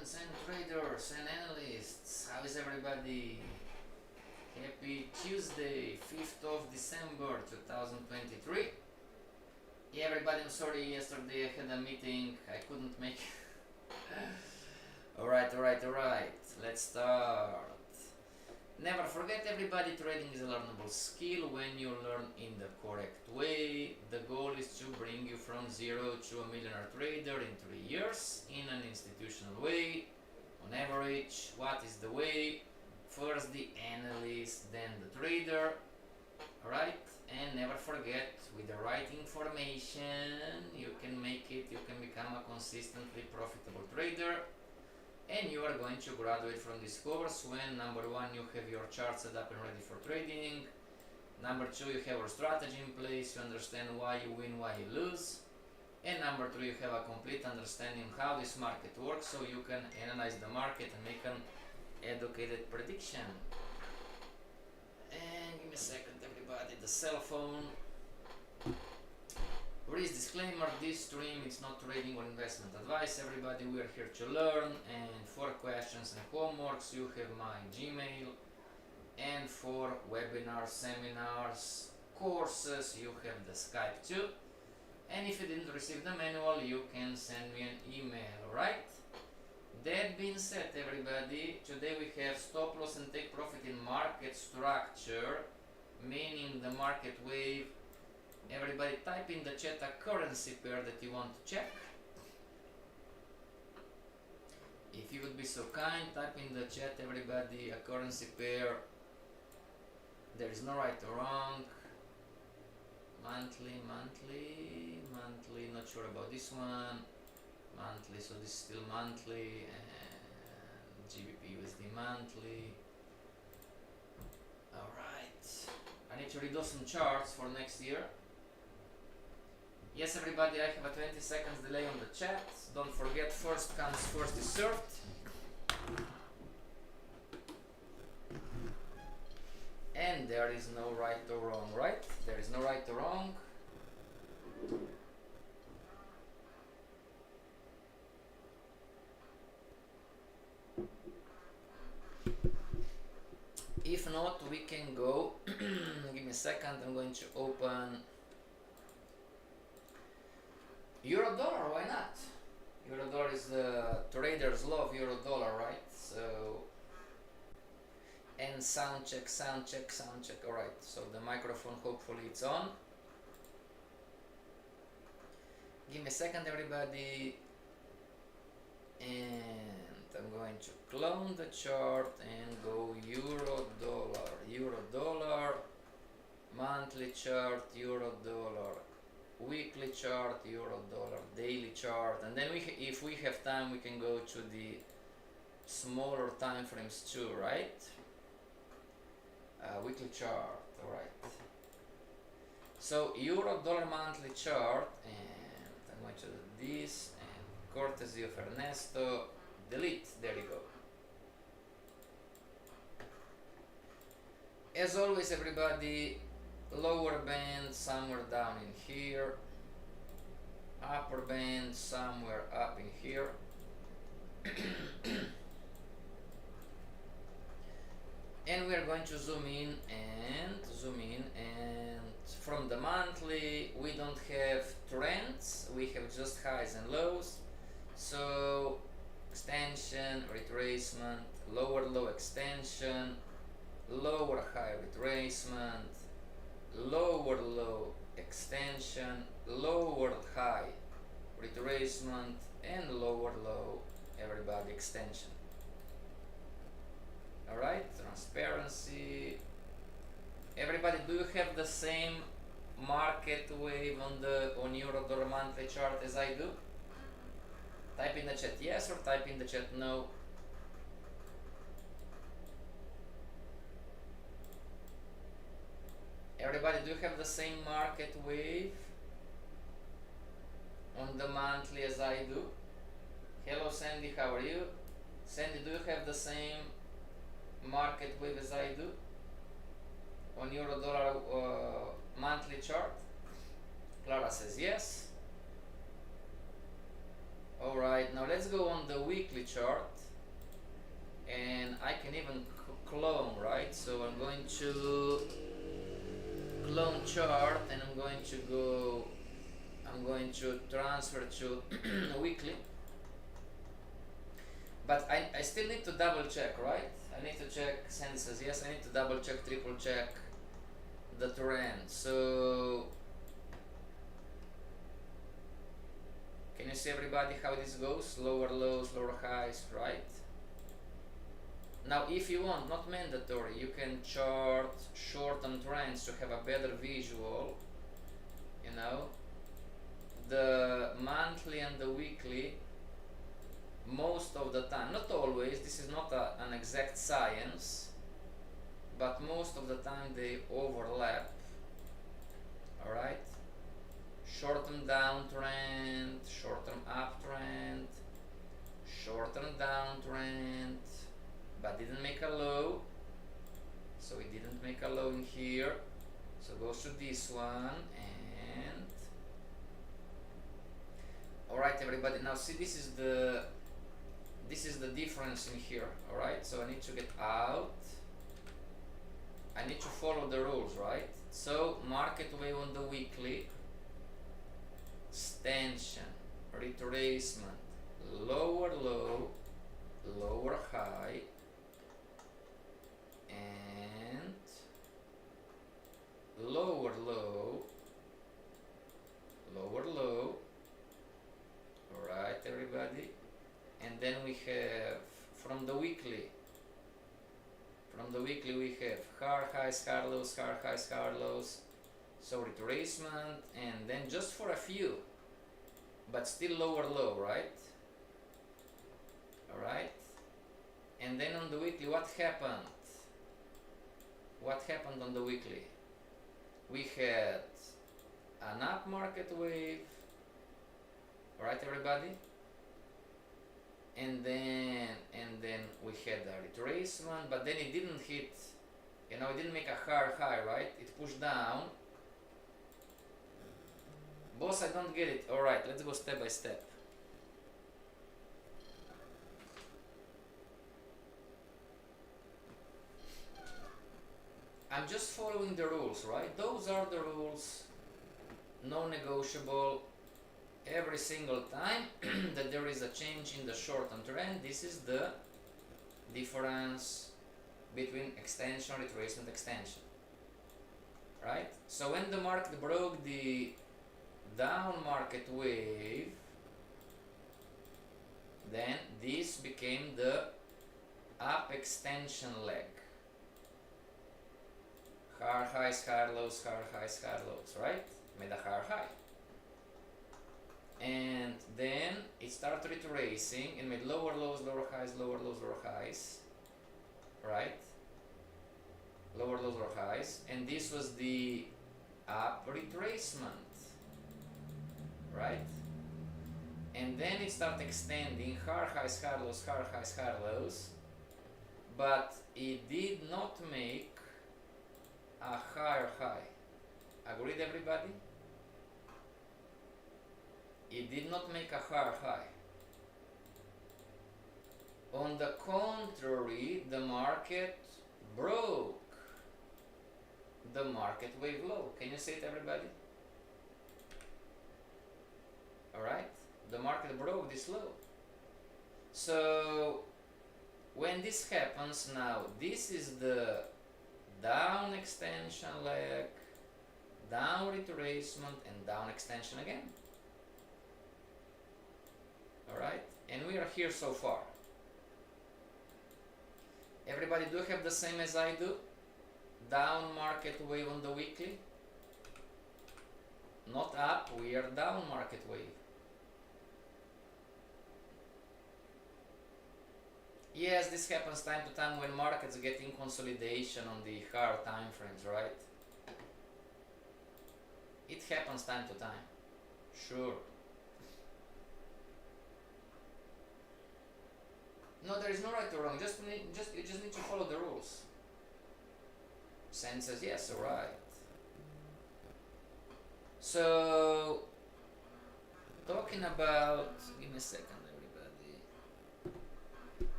students and traders and analysts, how is everybody? Happy Tuesday, 5th of December 2023. Yeah, everybody, I'm sorry, yesterday I had a meeting, I couldn't make it. Alright, let's start. Never forget, everybody, trading is a learnable skill when you learn in the correct way. The goal is to bring you from zero to a millionaire trader in 3 years in an institutional way. On average, what is the way? First the analyst, then the trader. Alright? And never forget, with the right information, you can make it, you can become a consistently profitable trader. And you are going to graduate from this course when number 1, you have your chart set up and ready for trading. Number 2, you have a strategy in place, you understand why you win, why you lose. And number 3, you have a complete understanding how this market works, so you can analyze the market and make an educated prediction. And give me a second, everybody, the cell phone. Please disclaimer, this stream is not trading or investment advice. Everybody, we are here to learn, and for questions and homeworks you have my Gmail, and for webinars, seminars, courses you have the Skype too. And if you didn't receive the manual, you can send me an email, alright? That being said, everybody, today we have stop loss and take profit in market structure, meaning the market wave. Everybody, type in the chat a currency pair that you want to check. If you would be so kind, type in the chat, everybody, a currency pair. There is no right or wrong. Monthly, not sure about this one. Monthly, so this is still monthly, and GBP USD monthly. Alright, I need to redo some charts for next year. Yes, everybody, I have a 20 seconds delay on the chat. Don't forget, first comes, first is served. And there is no right or wrong, right? There is no right or wrong. If not, we can go. Give me a second, I'm going to open Euro dollar, why not? Euro dollar is the traders love euro dollar, right? So, and sound check. Alright, so the microphone, hopefully it's on. Give me a second, everybody. And I'm going to clone the chart and go euro dollar, monthly chart, euro dollar, weekly chart, euro dollar, daily chart, and then if we have time, we can go to the smaller time frames too, right? Weekly chart, alright. So euro dollar monthly chart, and I'm going to do this, and courtesy of Ernesto, delete, there you go. As always, everybody, lower band somewhere down in here, upper band somewhere up in here. And we are going to zoom in, and from the monthly we don't have trends, we have just highs and lows. So extension, retracement, lower low extension, lower high retracement, lower low extension, lower high retracement, and lower low, everybody, extension. Alright, transparency. Everybody, do you have the same market wave on euro dollar monthly chart as I do? Type in the chat yes or type in the chat no. Everybody, do you have the same market wave on the monthly as I do? Hello Sandy, how are you? Sandy, do you have the same market wave as I do on euro dollar monthly chart? Clara says yes. Alright, now let's go on the weekly chart, and I can even clone, right? So I'm going to clone chart, and I'm going to transfer to weekly, but I still need to double check, right? I need to check senses, yes, I need to double check, triple check the trend. So can you see, everybody, how this goes? Lower lows, lower highs, right? Now if you want, not mandatory, you can chart short-term trends to have a better visual, you know. The monthly and the weekly, most of the time, not always, this is not an exact science, but most of the time they overlap. Alright, short-term downtrend, short-term uptrend, short-term downtrend, but didn't make a low, so it didn't make a low in here, so goes to this one. And alright, everybody, now see, this is the difference in here. Alright, so I need to get out, I need to follow the rules, right? So market wave on the weekly, extension, retracement, lower low, lower high, and lower low, lower low. Alright, everybody, and then we have from the weekly we have higher highs, higher lows, higher highs, higher lows, so retracement, and then just for a few, but still lower low, right? Alright, and then on the weekly, what happened on the weekly? We had an up market wave, alright, everybody, and then we had a retracement, but then it didn't hit, you know, it didn't make a hard high, right? It pushed down. Boss, I don't get it. Alright, let's go step by step. I'm just following the rules, right? Those are the rules, non-negotiable. Every single time that there is a change in the short-term trend, this is the difference between extension, retracement, extension, right? So when the market broke the down market wave, then this became the up extension leg. Higher highs, higher lows, higher highs, higher lows, right? Made a higher high. And then it started retracing and made lower lows, lower highs, lower lows, lower highs, right? Lower lows, lower highs, and this was the up retracement, right? And then it started extending higher highs, higher lows, higher highs, higher lows, but it did not make a higher high. Agreed, everybody? It did not make a higher high. On the contrary, the market broke the market wave low. Can you see it, everybody? Alright? The market broke this low. So when this happens now, this is the down extension leg, down retracement, and down extension again. Alright, and we are here so far. Everybody, do you have the same as I do? Down market wave on the weekly? Not up, we are down market wave. Yes, this happens time to time when markets get in consolidation on the higher time frames, right? It happens time to time, sure. No, there is no right or wrong. You just need to follow the rules. Sen says yes, alright. So talking about, give me a second everybody.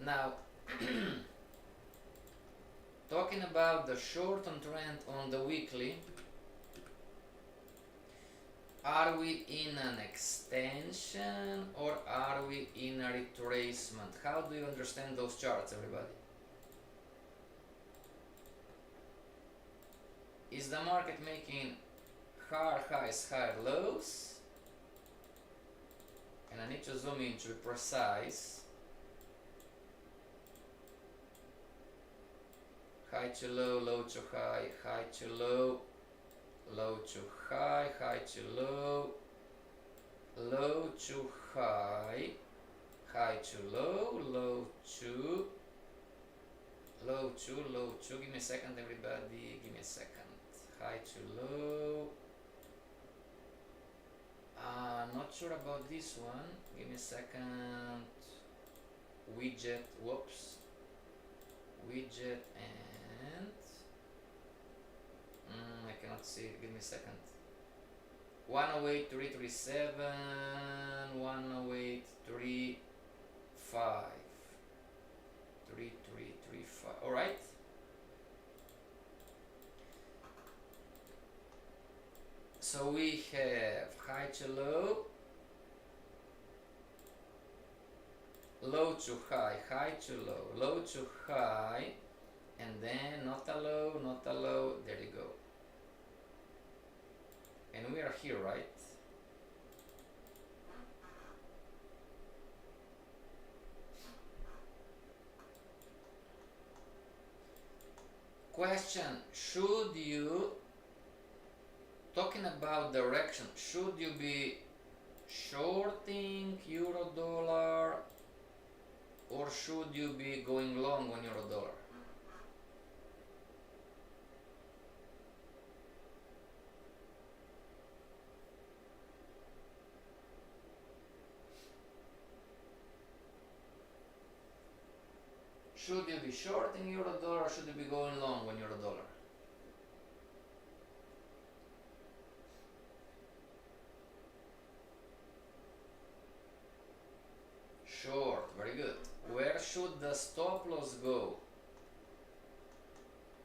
Now, talking about the short-term trend on the weekly, are we in an extension or are we in a retracement? How do you understand those charts, everybody? Is the market making higher highs, higher lows? And I need to zoom in to be precise. High to low, low to high, high to low, low to high, high to low, low to high, high to low, low to, low to, low to. Give me a second, everybody. Give me a second. High to low. Not sure about this one. Give me a second. Widget. Whoops. Widget and I cannot see it. Give me a second. 108.337, 108.35, 3335. All right. So we have high to low, low to high, high to low, low to high, and then not a low, not a low. There you go. And we are here, right? Question: should you, talking about direction, should you be shorting euro dollar or should you be going long on euro dollar? Should you be shorting euro dollar or should you be going long on euro dollar? Short, very good. Where should the stop loss go?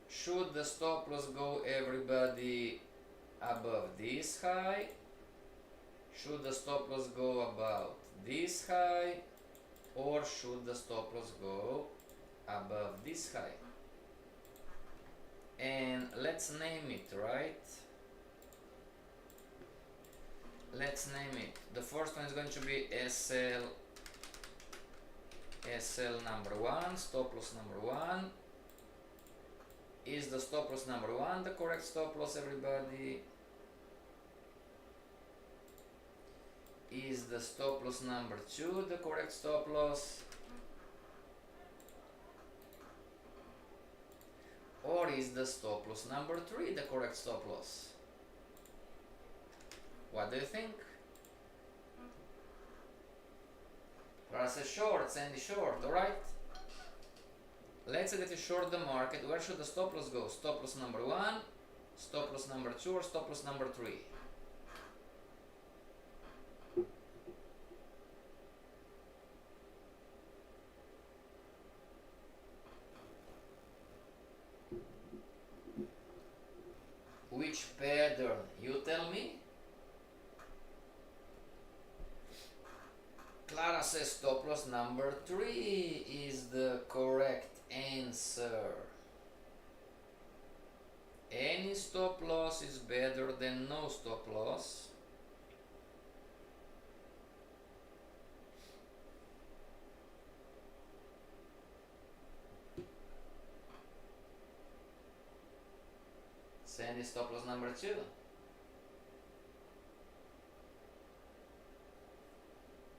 Should the stop loss go, everybody, above this high? Should the stop loss go about this high? Or should the stop loss go above this high? And let's name it, right? Let's name it. The first one is going to be SL number 1, stop loss number 1. Is the stop loss number 1 the correct stop loss, everybody? Is the stop loss number 2 the correct stop loss? Or is the stop loss number 3 the correct stop loss? What do you think? Russ is short, Sandy short, alright? Let's say that you short the market. Where should the stop loss go? Stop loss number 1, stop loss number 2, or stop loss number 3? Which pattern? You tell me. Clara says stop loss number 3 is the correct answer. Any stop loss is better than no stop loss. Sandy, stop loss number 2.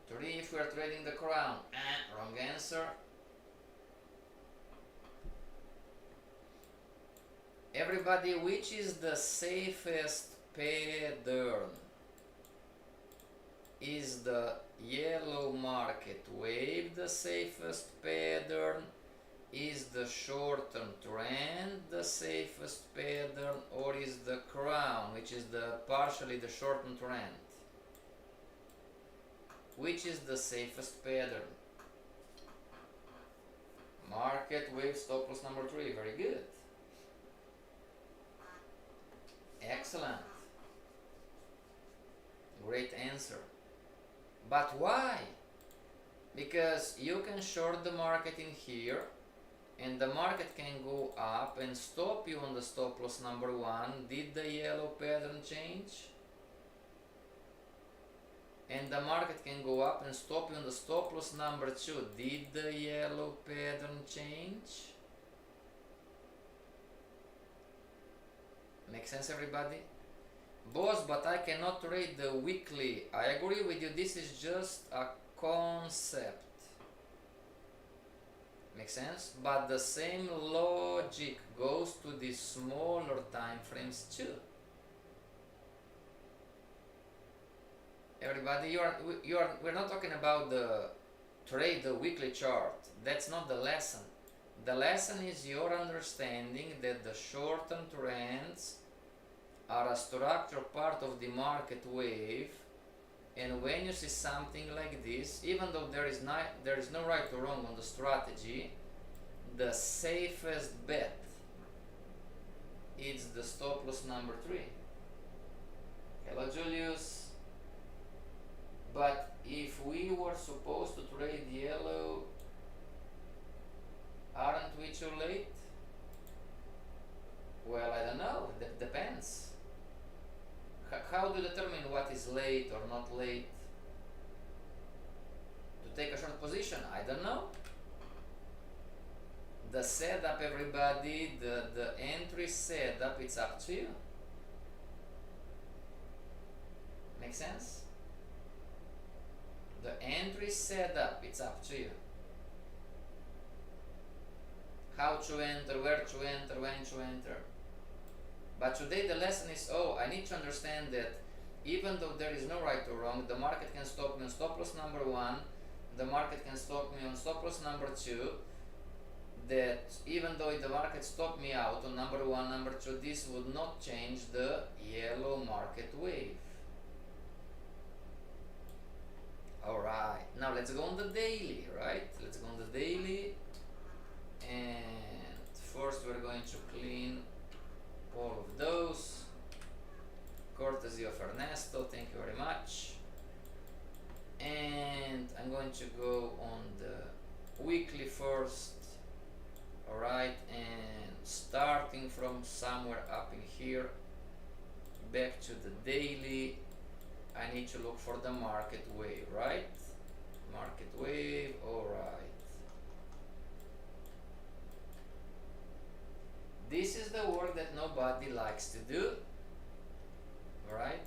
Three if we are trading the crown. Wrong answer. Everybody, which is the safest pattern? Is the yellow market wave the safest pattern? Is the short-term trend the safest pattern? Or is the crown, which is the partially the short-term trend? Which is the safest pattern? Market wave stop loss number 3. Very good. Excellent. Great answer. But why? Because you can short the market in here, and the market can go up and stop you on the stop loss number 1. Did the yellow pattern change? And the market can go up and stop you on the stop loss number 2. Did the yellow pattern change? Make sense, everybody? Boss, but I cannot trade the weekly. I agree with you, this is just a concept. Make sense? But the same logic goes to the smaller time frames too. Everybody, we're not talking about the trade the weekly chart. That's not the lesson. The lesson is your understanding that the short-term trends are a structural part of the market wave, and when you see something like this, even though there is no right or wrong on the strategy, the safest bet is the stop loss number 3. Hello, Julius. But if we were supposed to trade yellow, aren't we too late? Well, I don't know. That depends. How do you determine what is late or not late? To take a short position? I don't know. The setup, everybody, the entry setup, it's up to you. Make sense? The entry setup, it's up to you. How to enter, where to enter, when to enter. But today the lesson is, I need to understand that even though there is no right or wrong, the market can stop me on stop loss number 1, the market can stop me on stop loss number 2, that even though the market stopped me out on number 1, number 2, this would not change the yellow market wave. Alright, now let's go on the daily, right? Let's go on the daily, and first we're going to clean all of those, courtesy of Ernesto, thank you very much. And I'm going to go on the weekly first, alright, and starting from somewhere up in here, back to the daily, I need to look for the market wave, right? Market wave, alright. This is the work that nobody likes to do, alright?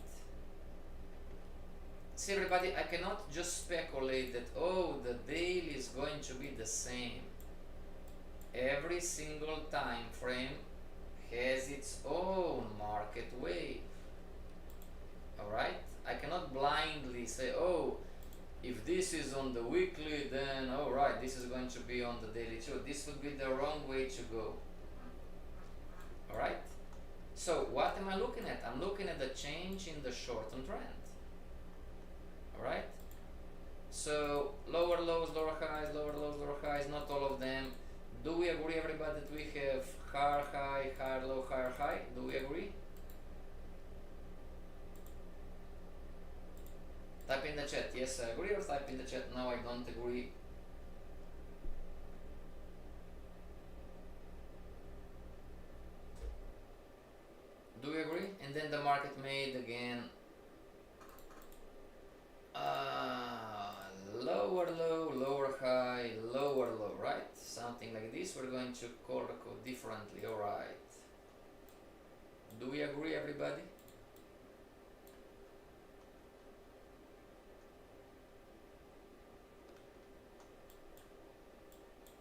See, everybody, I cannot just speculate that, the daily is going to be the same. Every single time frame has its own market wave, alright? I cannot blindly say, if this is on the weekly, then alright, this is going to be on the daily too. This would be the wrong way to go. Alright? So what am I looking at? I'm looking at the change in the short-term trend. Alright? So lower lows, lower highs, lower lows, lower highs, not all of them. Do we agree, everybody, that we have higher high, higher low, higher high? Do we agree? Type in the chat, yes I agree, or type in the chat, no I don't agree. Do we agree? And then the market made again lower low, lower high, lower low, right? Something like this. We're going to color code differently, alright. Do we agree, everybody?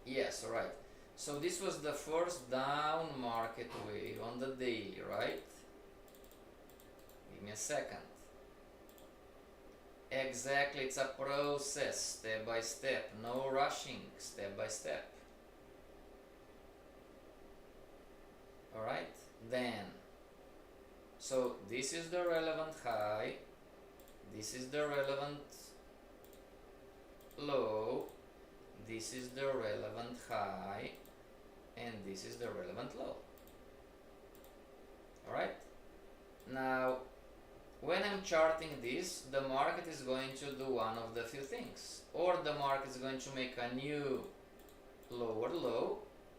Yes, alright. So this was the first down market wave on the daily, right? Give me a second. Exactly, it's a process, step by step, no rushing, step by step. Alright, then, so this is the relevant high, this is the relevant low, this is the relevant high, and this is the relevant low. Alright? Now, when I'm charting this, the market is going to do one of the few things. Or the market is going to make a new lower low,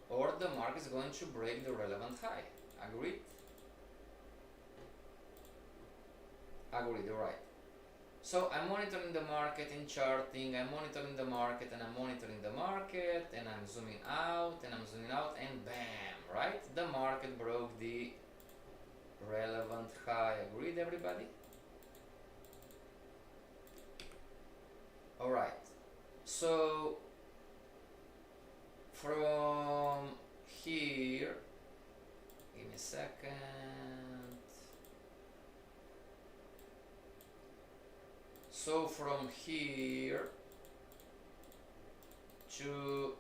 or the market is going to break the relevant high. Agreed? Agreed, alright. So I'm monitoring the market in charting, I'm monitoring the market, and I'm monitoring the market, and I'm zooming out, and I'm zooming out, and bam, right? The market broke the relevant high. Agreed, everybody? Alright, so from here, give me a second. So from here to,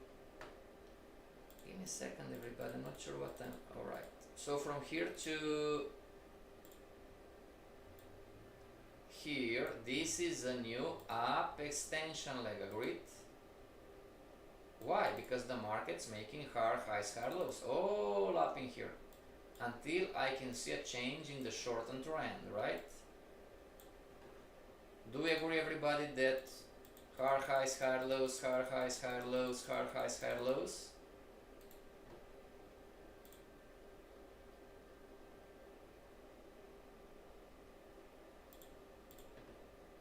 give me a second everybody, I'm not sure what I'm, alright. So from here to here, this is a new up extension leg, agreed? Why? Because the market's making higher highs, higher lows, all up in here, until I can see a change in the shortened trend, right? Do we agree, everybody, that higher highs, higher lows, higher highs, higher lows, higher highs, higher lows?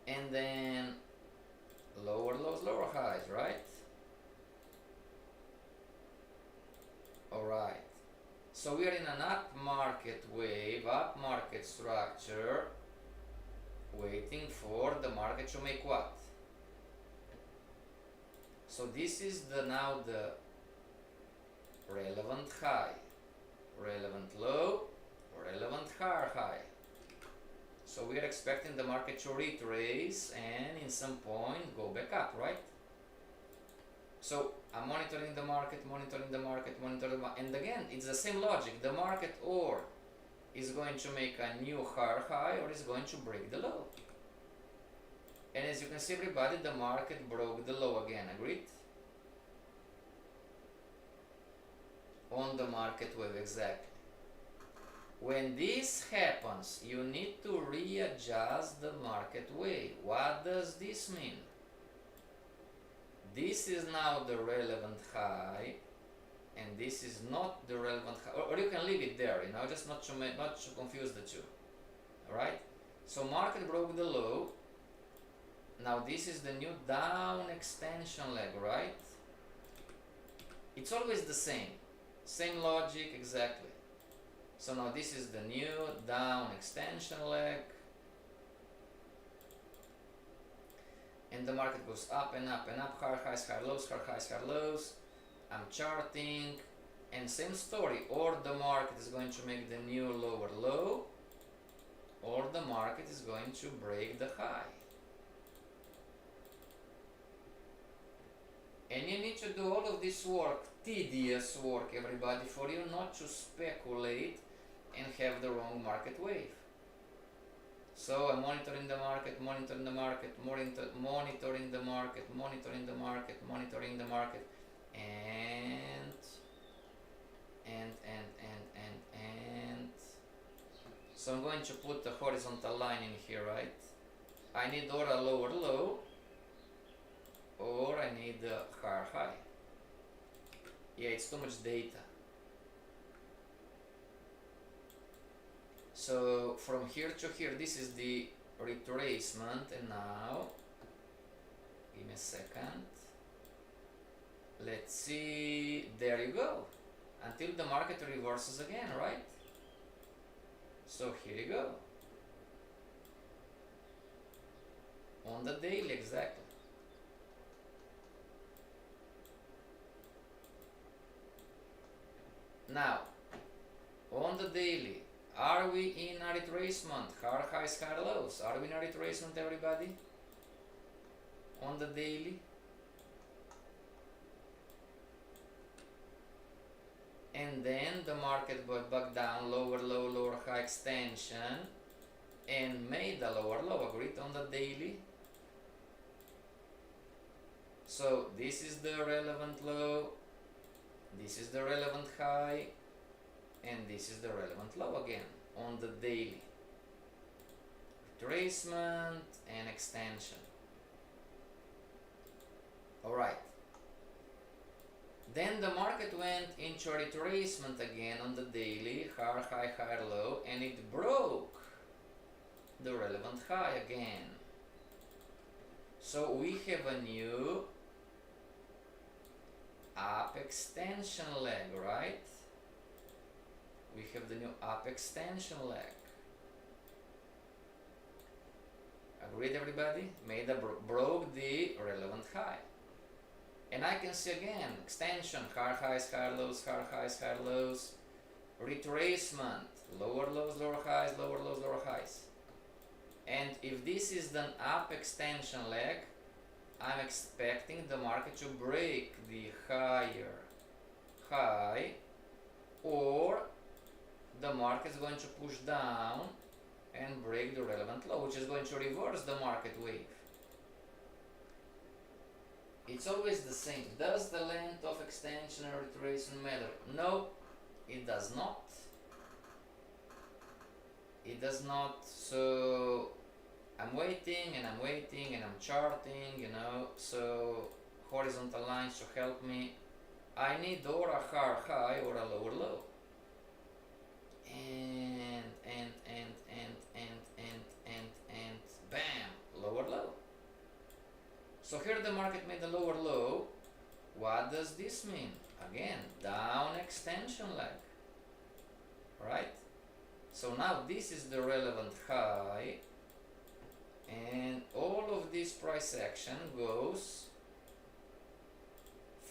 And then lower lows, lower highs, right? Alright. So we are in an up market wave, up market structure, waiting for the market to make what? So this is now the relevant high, relevant low, relevant higher high. So we are expecting the market to retrace and in some point go back up, right? So I'm monitoring the market, monitoring the market, monitoring the market, and again it's the same logic. The market or is going to make a new higher high or is going to break the low. And as you can see, everybody, the market broke the low again, agreed? On the market wave, exactly. When this happens, you need to readjust the market wave. What does this mean? This is now the relevant high, and this is not the relevant high, or you can leave it there, you know, just not to confuse the two. Alright? So market broke the low. Now this is the new down extension leg, right? It's always the same logic, exactly. So now this is the new down extension leg, and the market goes up and up and up, higher highs, higher lows, higher highs, higher lows. I'm charting, and same story, or the market is going to make the new lower low, or the market is going to break the high. And you need to do all of this work, tedious work, everybody, for you not to speculate and have the wrong market wave. So I'm monitoring the market, monitoring the market, monitoring the market, monitoring the market, monitoring the market, and so I'm going to put the horizontal line in here, right? I need or a lower low, or I need a higher high. Yeah, it's too much data. So from here to here, this is the retracement, and now give me a second, let's see, there you go, until the market reverses again, right? So here you go, on the daily, exactly. Now on the daily, are we in a retracement? Higher highs, higher lows. Are we in a retracement, everybody? On the daily? And then the market got back down, lower low, lower high extension, and made a lower low, agreed, on the daily? So this is the relevant low, this is the relevant high, and this is the relevant low again on the daily. Retracement and extension. Alright. Then the market went into a retracement again on the daily, higher high, higher low, and it broke the relevant high again. So we have a new up extension leg, right? We have the new up extension leg. Agreed, everybody? Broke the relevant high. And I can see again extension, higher highs, higher lows, higher highs, higher lows, retracement, lower lows, lower highs, lower lows, lower highs. And if this is the up extension leg, I'm expecting the market to break the higher high, or the market is going to push down and break the relevant low, which is going to reverse the market wave. It's always the same. Does the length of extension or retracement matter? No, it does not. It does not. So I'm waiting and I'm waiting and I'm charting, you know, so horizontal lines to help me. I need or a higher high or a lower low. And bam, lower low. So here the market made a lower low. What does this mean? Again, down extension leg, right? So now this is the relevant high, and all of this price action goes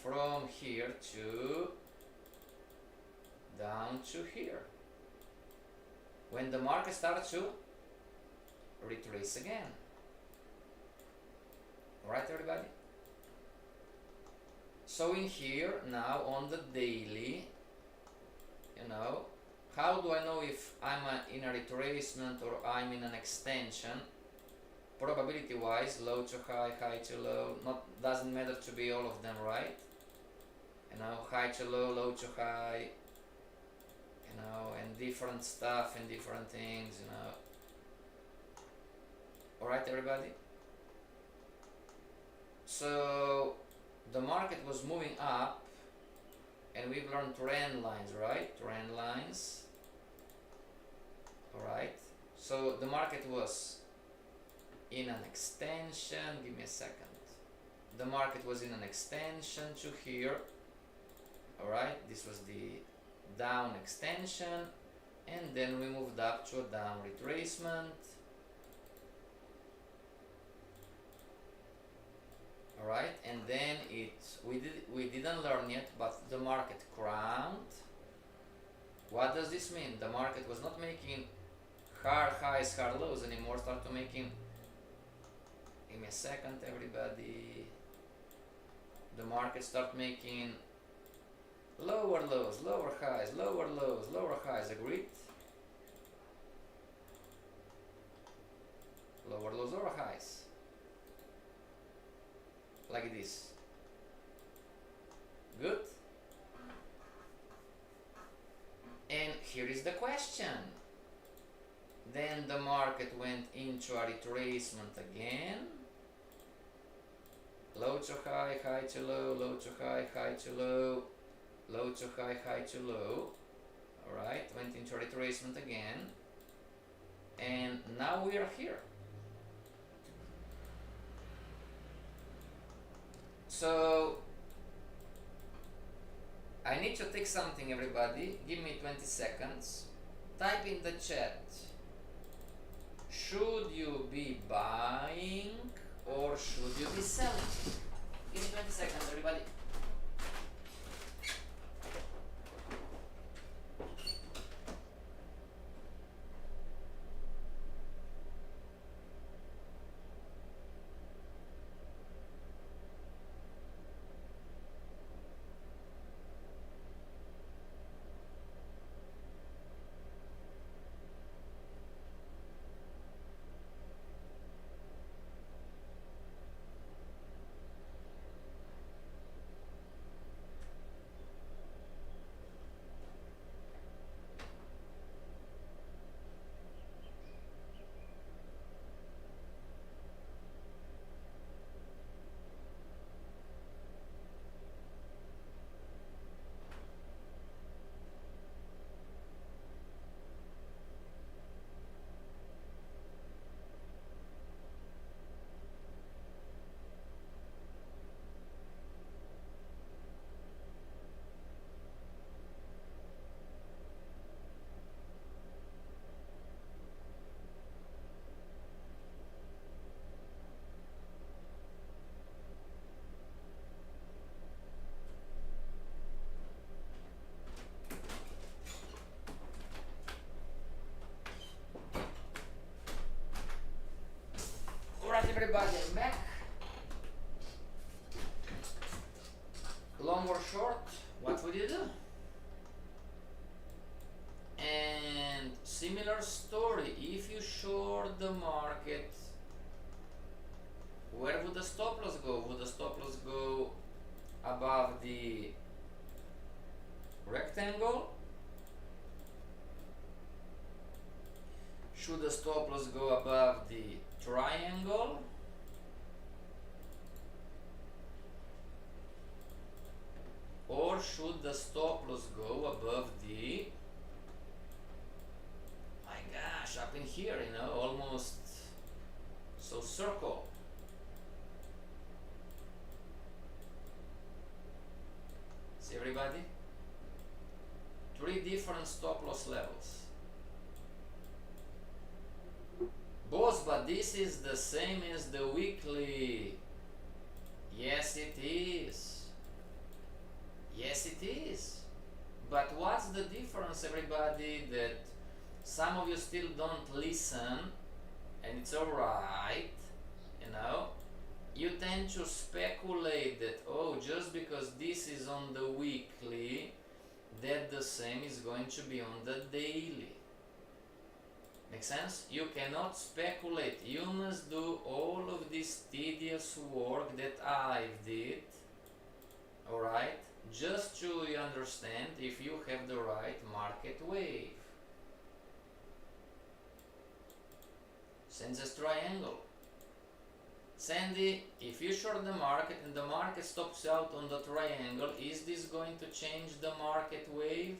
from here to down to here. When the market starts to retrace again. Alright, everybody? So in here now on the daily, you know, how do I know if I'm in a retracement or I'm in an extension? Probability wise, low to high, high to low, doesn't matter to be all of them, right? You know, high to low, low to high, you know, and different stuff and different things, you know. Alright, everybody? So the market was moving up, and we've learned trend lines, right? Trend lines. Alright, so the market was in an extension. Give me a second. The market was in an extension to here. Alright, this was the down extension, and then we moved up to a down retracement. Alright, and then we didn't learn yet, but the market crowned. What does this mean? The market was not making higher highs, higher lows anymore, started making, give me a second, everybody. The market started making lower lows, lower highs, lower lows, lower highs, agreed? Lower lows, lower highs. Like this. Good? And here is the question. Then the market went into a retracement again. Low to high, high to low, low to high, high to low, low to high, high to low. Alright, went into a retracement again. And now we are here. So I need to take something, everybody. Give me 20 seconds. Type in the chat. Should you be buying or should you be selling? Give me 20 seconds, everybody. everybody, I'm back. Long or short, what would you do? And similar story, if you short the market, where would the stop loss go? Would the stop loss go above the rectangle? Should the stop loss go above the triangle? Or should the stop loss go above the, my gosh, up in here, you know, almost so circle? See everybody? 3 different stop loss levels. Boss, but this is the same as the weekly. Yes, it is. Yes, it is. But what's the difference, everybody, that some of you still don't listen, and it's alright, you know? You tend to speculate that, oh, just because this is on the weekly, that the same is going to be on the daily. Make sense? You cannot speculate. You must do all of this tedious work that I did, alright? Just to understand if you have the right market wave. Same as triangle. Sandy, if you short the market and the market stops out on the triangle, is this going to change the market wave?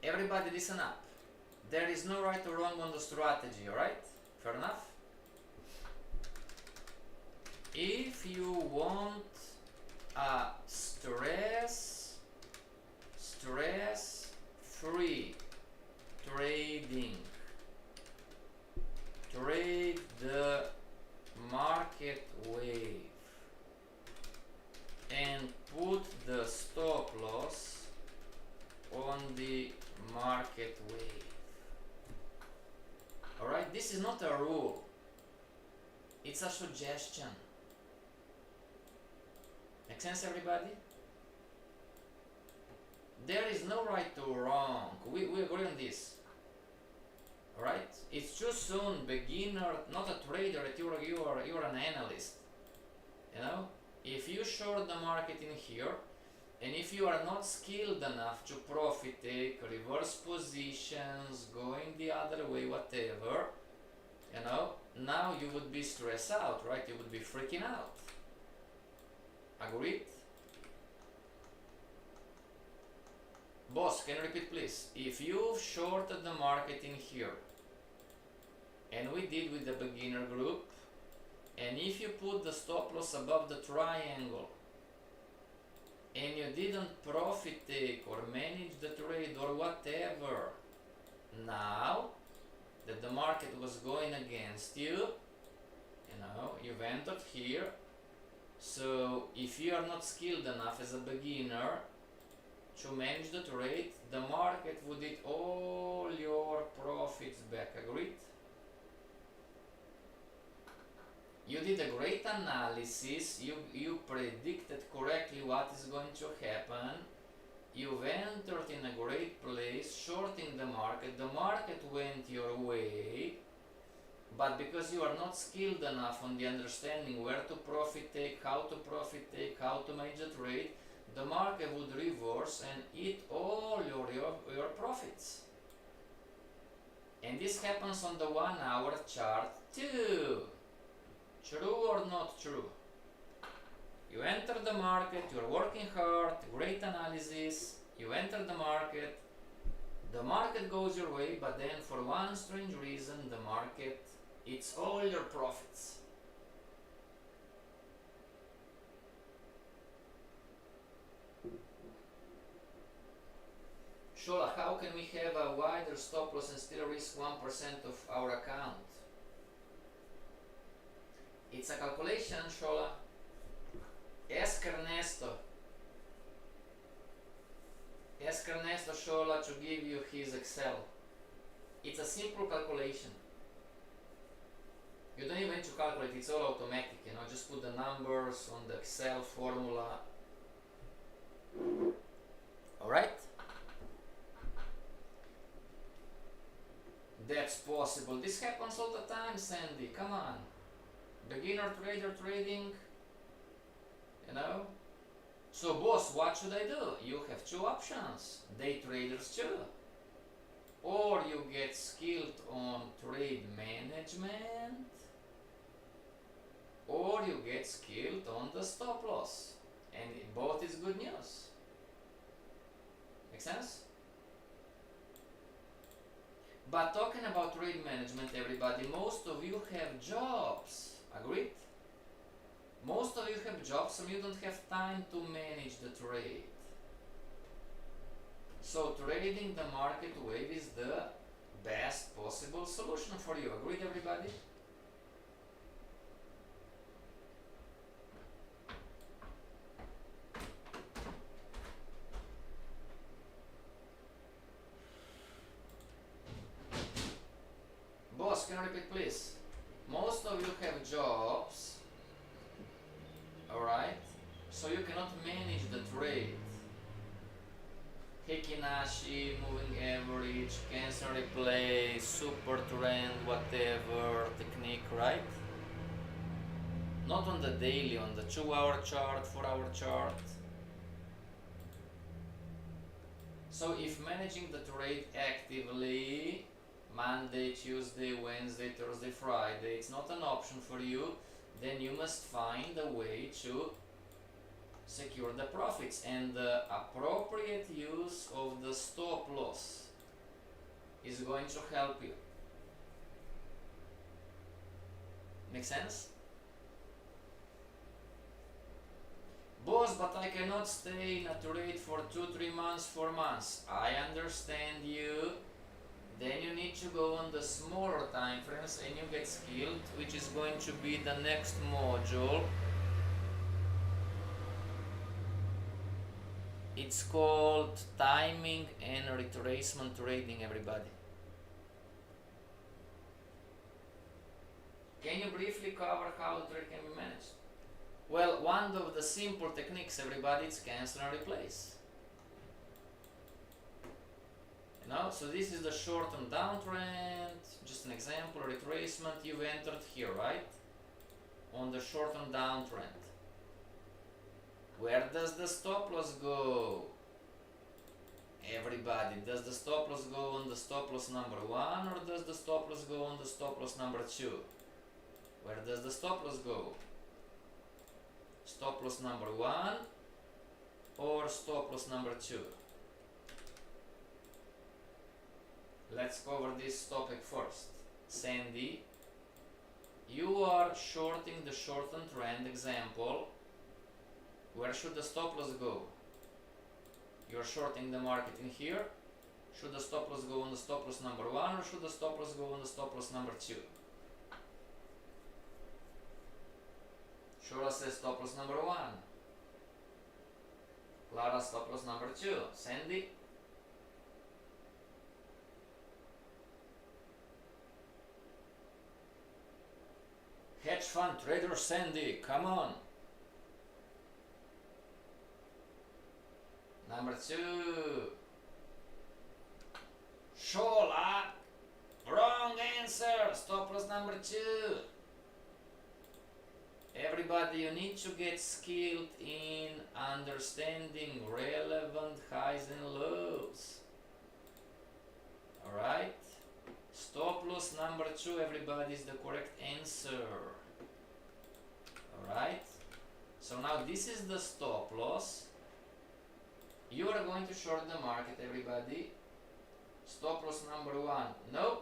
Everybody listen up. There is no right or wrong on the strategy, alright? Fair enough? If you want a stress-free trading, trade the market wave and put the stop loss on the market wave. Alright, this is not a rule, it's a suggestion. Make sense, everybody? There is no right or wrong. We agree on this. Alright? It's too soon, beginner, not a trader, you're an analyst. You know? If you short the market in here, and if you are not skilled enough to profit take, reverse positions, going the other way, whatever, you know, now you would be stressed out, right? You would be freaking out. Agreed? Boss, can you repeat please? If you've shorted the market in here, and we did with the beginner group, and if you put the stop loss above the triangle, and you didn't profit take or manage the trade or whatever, now that the market was going against you, you know, you've entered here. So if you are not skilled enough as a beginner to manage the trade, the market would eat all your profits back. Agreed? You did a great analysis, you predicted correctly what is going to happen, you've entered in a great place, shorting the market went your way, but because you are not skilled enough on the understanding where to profit take, how to manage the trade, the market would reverse and eat all your profits. And this happens on the 1 hour chart too. True or not true? You enter the market, you're working hard, great analysis, you enter the market goes your way, but then for one strange reason the market eats all your profits. Shola, how can we have a wider stop loss and still risk 1% of our account? It's a calculation, Shola. Ask Ernesto. Ask Ernesto Schola to give you his Excel. It's a simple calculation. You don't even need to calculate, it's all automatic, you know, just put the numbers on the Excel formula. Alright? That's possible. This happens all the time, Sandy. Come on. Beginner trader trading, you know. So boss, what should I do? You have two options. Day traders too. Or you get skilled on trade management, or you get skilled on the stop loss. And both is good news. Make sense? But talking about trade management, everybody, most of you have jobs. Agreed? Most of you have jobs, so you don't have time to manage the trade. So trading the market wave is the best possible solution for you. Agreed, everybody? Boss, can you repeat please? Most of you have jobs, alright? So you cannot manage the trade. Hikinashi, moving average, cancel replay, super trend, whatever technique, right? Not on the daily, on the 2-hour chart, 4-hour chart. So if managing the trade actively, Monday, Tuesday, Wednesday, Thursday, Friday, it's not an option for you, then you must find a way to secure the profits, and the appropriate use of the stop loss is going to help you. Make sense? Boss, but I cannot stay in a trade for 2-3 months, 4 months. I understand you. Then you need to go on the smaller time frames and you get skilled, which is going to be the next module. It's called timing and retracement trading, everybody. Can you briefly cover how the trade can be managed? Well, one of the simple techniques, everybody, is cancel and replace. You know, so this is the short-term downtrend, just an example, retracement, you've entered here, right? On the short-term downtrend. Where does the stop loss go? Everybody, does the stop loss go on the stop loss number 1 or does the stop loss go on the stop loss number 2? Where does the stop loss go? Stop loss number 1 or stop loss number 2? Let's cover this topic first. Sandy, you are shorting the short-term trend example. Where should the stop loss go? You're shorting the market in here. Should the stop loss go on the stop loss number 1 or should the stop loss go on the stop loss number 2? Shora says stop loss number 1. Clara, stop loss number 2. Sandy? Hedge fund trader Sandy, come on. Number 2. Shola, wrong answer. Stop loss number 2. Everybody, you need to get skilled in understanding relevant highs and lows. Alright? Stop loss number 2, everybody, is the correct answer. Alright? So now this is the stop loss. You are going to short the market, everybody. Stop loss number 1. No.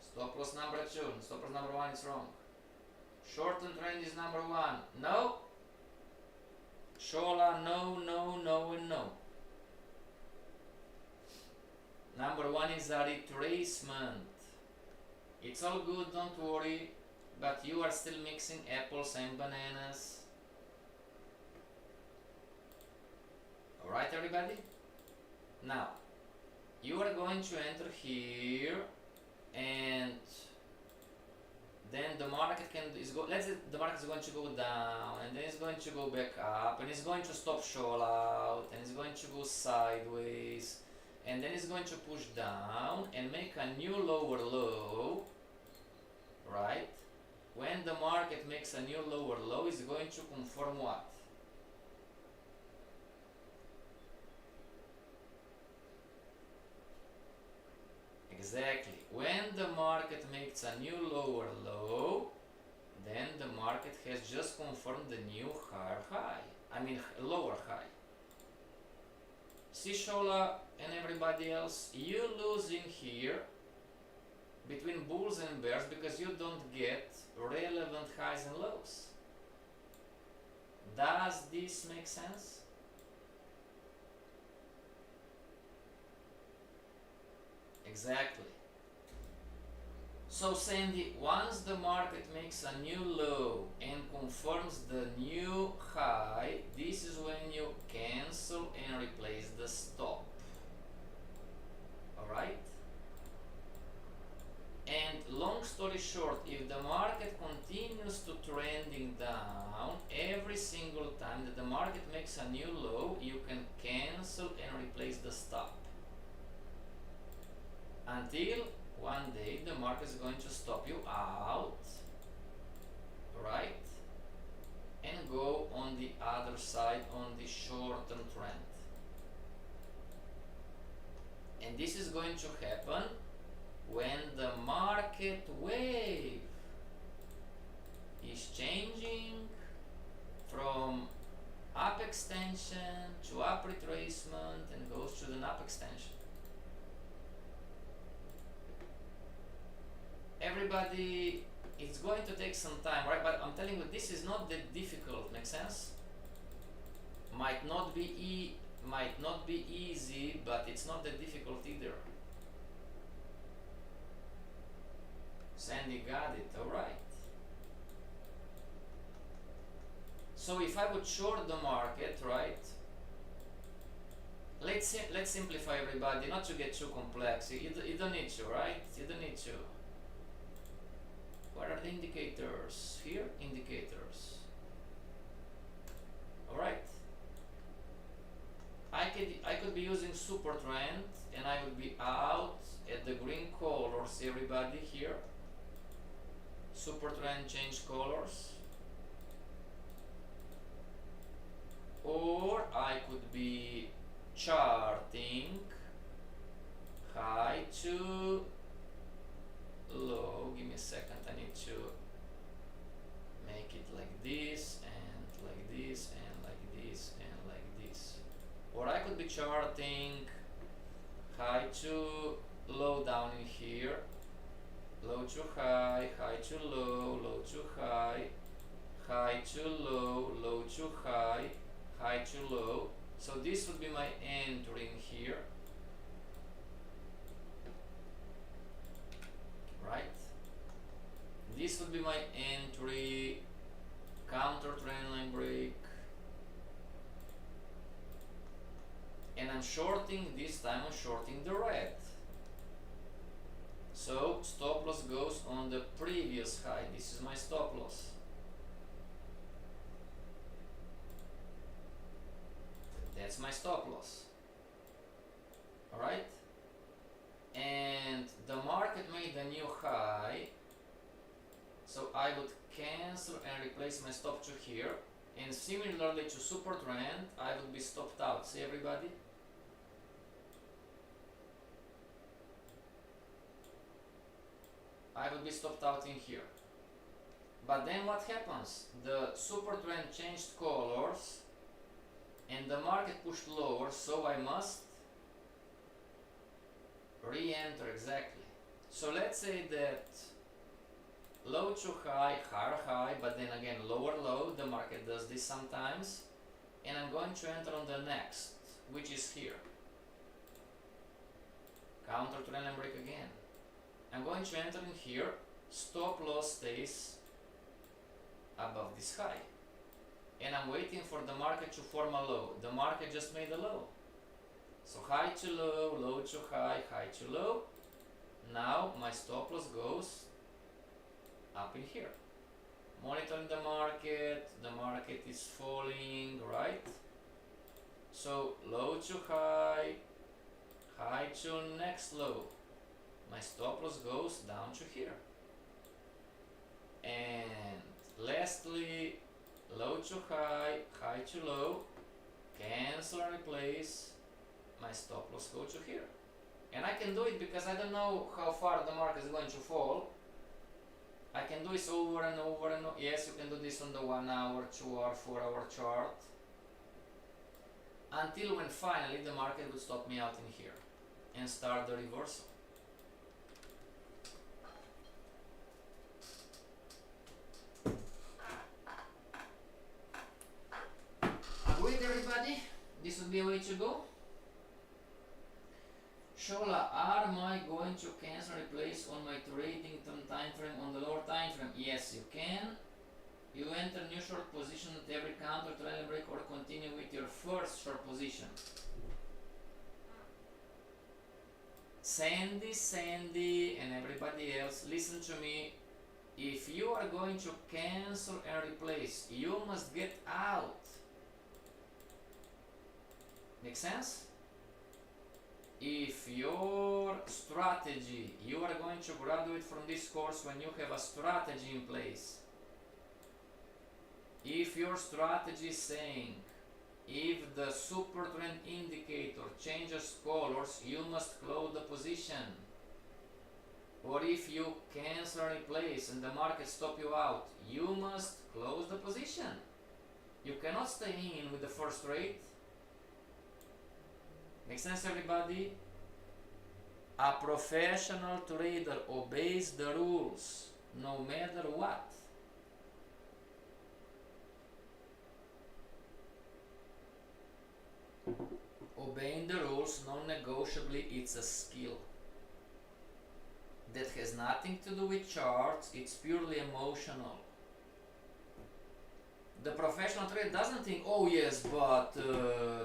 Stop loss number 2. Stop loss number 1 is wrong. Short-term trend is number 1. No. Shola, no, no, no, and no. Number 1 is a retracement. It's all good, don't worry. But you are still mixing apples and bananas. Alright, everybody? Now you are going to enter here, and then the market let's say the market is going to go down, and then it's going to go back up, and it's going to stop short out, and it's going to go sideways, and then it's going to push down and make a new lower low, right? When the market makes a new lower low, it's going to confirm what? Exactly. When the market makes a new lower low, then the market has just confirmed the new higher high. I mean lower high. See, Shola and everybody else, you lose in here between bulls and bears because you don't get relevant highs and lows. Does this make sense? Exactly. So Sandy, once the market makes a new low and confirms the new high, this is when you cancel and replace the stop. Alright? And long story short, if the market continues to trending down, every single time that the market makes a new low, you can cancel and replace the stop. Until one day the market is going to stop you out, right? And go on the other side on the short-term trend. And this is going to happen when the market wave is changing from up extension to up retracement and goes to the up extension. Everybody, it's going to take some time, right? But I'm telling you, this is not that difficult. Make sense? Might not be easy, but it's not that difficult either. Sandy got it. All right. So if I would short the market, right? Let's simplify, everybody, not to get too complex. You don't need to, right? You don't need to. What are the indicators? Here, indicators. Alright. I could be using super trend and I would be out at the green colors, everybody here. Super trend change colors. Or I could be charting high to low. Give me a second, I need to make it like this and like this and like this and like this. Or I could be charting high to low down in here, low to high, high to low, low to high, high to low, low to high, high to low. So this would be my entry in here. Right? This would be my entry, counter trend line break, and I'm shorting, this time I'm shorting the red. So stop loss goes on the previous high. This is my stop loss. That's my stop loss. Alright? And the market made a new high, so I would cancel and replace my stop to here, and similarly to super trend I would be stopped out. See, everybody? I would be stopped out in here. But then what happens? The super trend changed colors and the market pushed lower, so I must re-enter. Exactly. So let's say that low to high, higher high, but then again lower low, the market does this sometimes, and I'm going to enter on the next, which is here. Counter trend line break again. I'm going to enter in here, stop loss stays above this high, and I'm waiting for the market to form a low. The market just made a low, So high to low, low to high, high to low. Now my stop loss goes up in here. Monitoring the market is falling, right? So low to high, high to next low. My stop loss goes down to here. And lastly, low to high, high to low, cancel and replace, my stop loss go to here. And I can do it because I don't know how far the market is going to fall. I can do this over and over and over. Yes, you can do this on the 1 hour, 2 hour, 4 hour chart. Until when finally the market would stop me out in here and start the reversal. Agreed, everybody? This would be a way to go. Shola, am I going to cancel and replace on my trading time frame on the lower time frame? Yes, you can. You enter new short position at every counter, trailing break, or continue with your first short position. Sandy, and everybody else, listen to me. If you are going to cancel and replace, you must get out. Make sense? If your strategy, you are going to graduate from this course when you have a strategy in place. If your strategy is saying, if the super trend indicator changes colors, you must close the position. Or if you cancel or replace and the market stop you out, you must close the position. You cannot stay in with the first trade. Make sense, everybody? A professional trader obeys the rules no matter what. Obeying the rules non-negotiably, it's a skill that has nothing to do with charts, it's purely emotional. The professional trader doesn't think, oh yes, but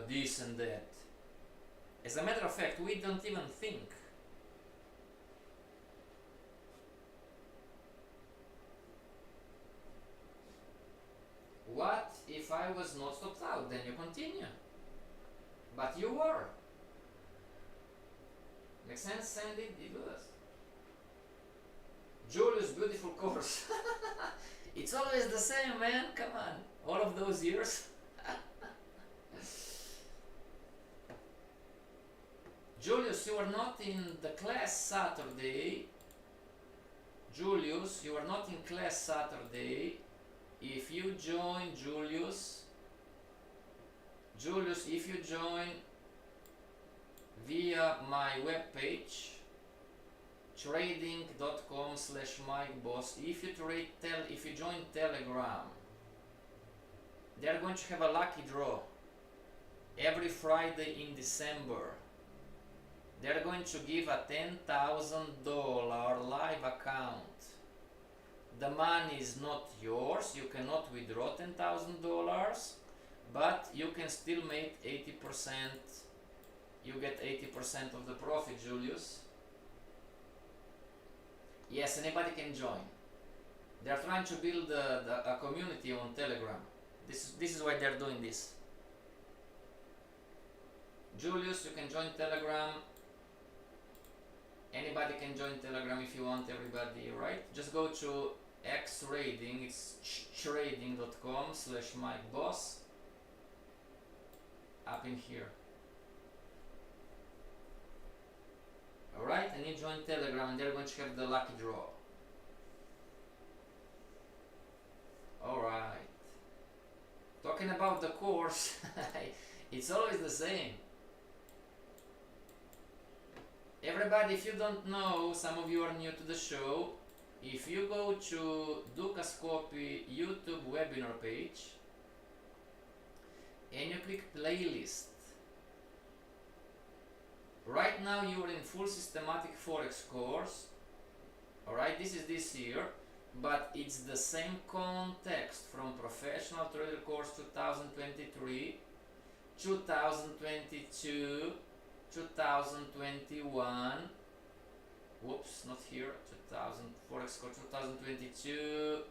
this and that. As a matter of fact, we don't even think. What if I was not stopped out? Then you continue. But you were. Make sense, Sandy? It does. Julius, beautiful course. It's always the same, man. Come on. All of those years. Julius, you are not in the class Saturday. Julius, you are not in class Saturday. If you join, Julius, if you join via my webpage, trading.com/MikeBoss, if you join Telegram, they are going to have a lucky draw every Friday in December. They are going to give a $10,000 live account. The money is not yours, you cannot withdraw $10,000, but you can still make 80%. You get 80% of the profit, Julius. Yes, anybody can join. They are trying to build a community on Telegram. This is why they are doing this. Julius, you can join Telegram. Anybody can join Telegram if you want, everybody, right? Just go to X-Trading, it's trading.com/MikeBoss, up in here. Alright, and you join Telegram and they're going to have the lucky draw. Alright. Talking about the course, it's always the same. Everybody, if you don't know, some of you are new to the show, if you go to Dukascopy YouTube webinar page and you click playlist, right now you are in full systematic Forex course. Alright, this is this year, but it's the same context from professional trader course 2023, 2022, 2021. Whoops, not here. 2000 Forex course 2022.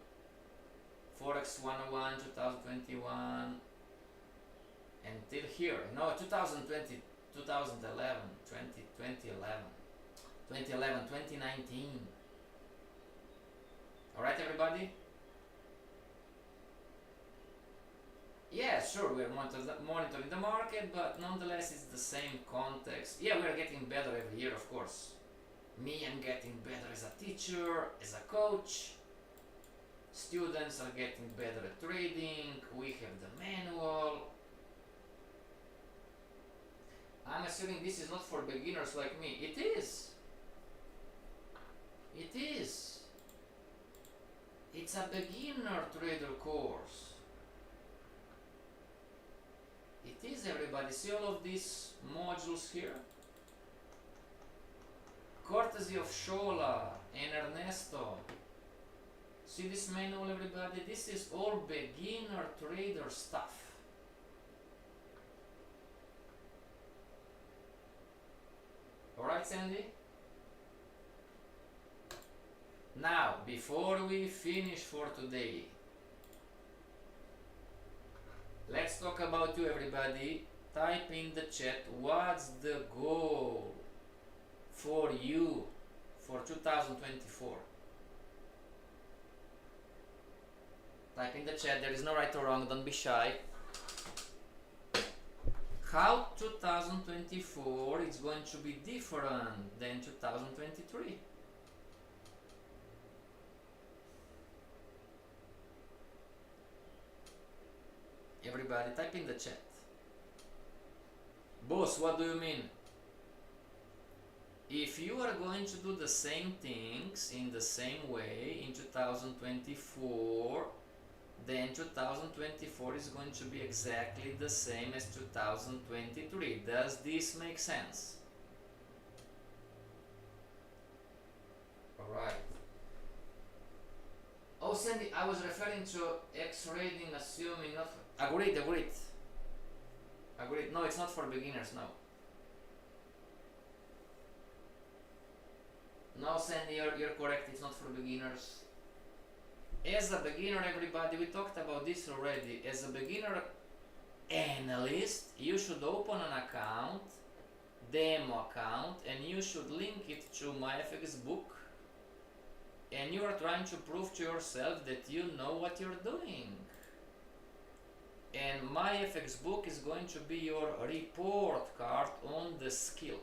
Forex 101 2021 until here. No, 2020, 2011, 2019. Alright, everybody? Yeah, sure, we're monitoring the market, but nonetheless it's the same context. Yeah, we're getting better every year, of course. Me, I'm getting better as a teacher, as a coach. Students are getting better at trading. We have the manual. I'm assuming this is not for beginners like me. It is. It is. It's a beginner trader course. It is, everybody. See all of these modules here? Courtesy of Shola and Ernesto. See this manual, everybody? This is all beginner trader stuff. Alright, Sandy? Now, before we finish for today, let's talk about you, everybody. Type in the chat, what's the goal for you for 2024? Type in the chat, there is no right or wrong, don't be shy. How 2024 is going to be different than 2023? Everybody type in the chat. Boss, what do you mean? If you are going to do the same things in the same way in 2024, then 2024 is going to be exactly the same as 2023. Does this make sense? Alright. Oh, Sandy, I was referring to X-rating, assuming not... Agreed. No, it's not for beginners, no. No, Sandy, you're correct, it's not for beginners. As a beginner, everybody, we talked about this already. As a beginner analyst, you should open an account, demo account, and you should link it to MyFX book. And you are trying to prove to yourself that you know what you're doing. And MyFX book is going to be your report card on the skill.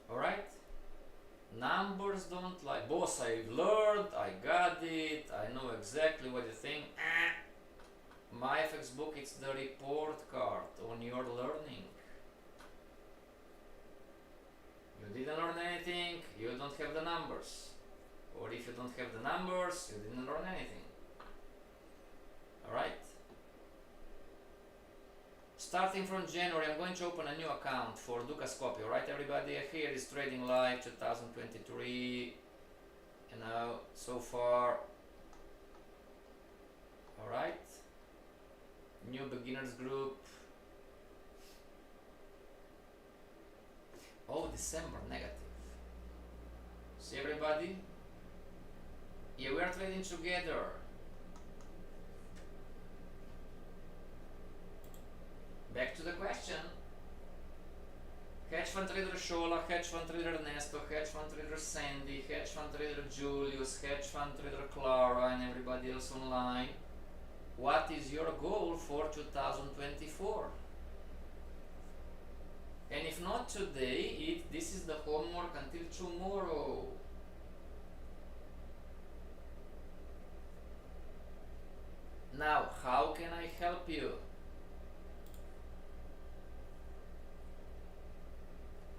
Alright? Numbers don't lie. Boss, I've learned, I got it, I know exactly what you think. MyFX book, it's the report card on your learning. You didn't learn anything, you don't have the numbers. Or if you don't have the numbers, you didn't learn anything. Alright? Starting from January, I'm going to open a new account for Dukascopy. Alright, everybody? Here is Trading Live 2023. And now, so far. Alright? New beginners group. Oh, December, negative. See, everybody? Yeah, we are trading together. Back to the question. Hedge fund trader Shola, hedge fund trader Ernesto, hedge fund trader Sandy, hedge fund trader Julius, hedge fund trader Clara, and everybody else online. What is your goal for 2024? And if not today, this is the homework until tomorrow. Now, how can I help you?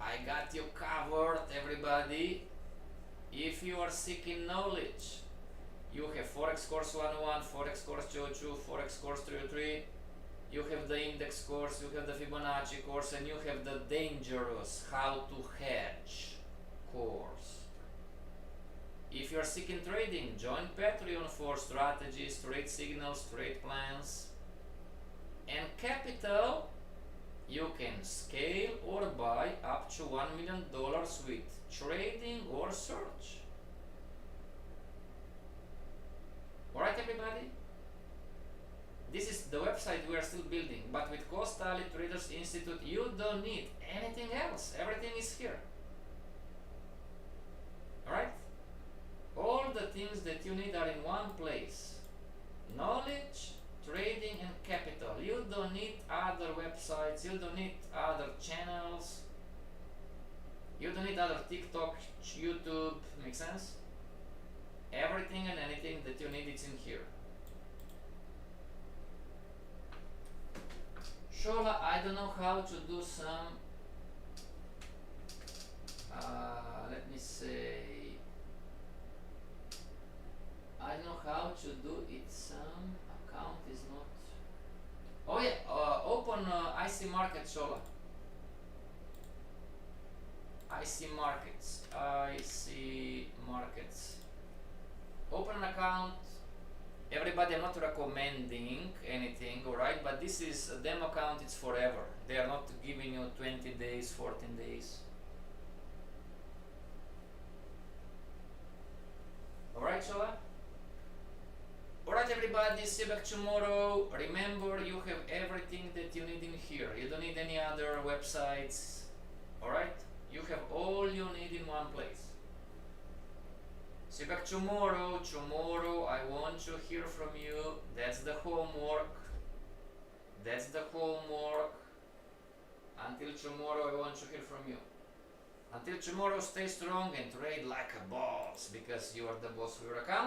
I got you covered, everybody. If you are seeking knowledge, you have Forex course 101, Forex course 202, Forex course 303. You have the index course, you have the Fibonacci course, and you have the dangerous how to hedge course. If you are seeking trading, join Patreon for strategies, trade signals, trade plans, and capital, you can scale or buy up to $1 million with trading or search. Alright, everybody? This is the website we are still building, but with Costa Traders Institute, you don't need anything else. Everything is here. Alright? All the things that you need are in one place. Knowledge, trading, and capital. You don't need other websites, you don't need other channels, you don't need other TikTok, YouTube. Make sense? Everything and anything that you need is in here. Shola, I don't know how to do some let me say, I don't know how to do it. Some account is not. Oh yeah, open IC Market, Shola. IC Markets. IC Markets. Open an account. Everybody, I'm not recommending anything, alright? But this is a demo account, it's forever. They are not giving you 20 days, 14 days. Alright, Shola? Alright, everybody, see you back tomorrow. Remember, you have everything that you need in here. You don't need any other websites. Alright? You have all you need in one place. See you back tomorrow. Tomorrow I want to hear from you. That's the homework. That's the homework. Until tomorrow I want to hear from you. Until tomorrow, stay strong and trade like a boss, because you are the boss of your account.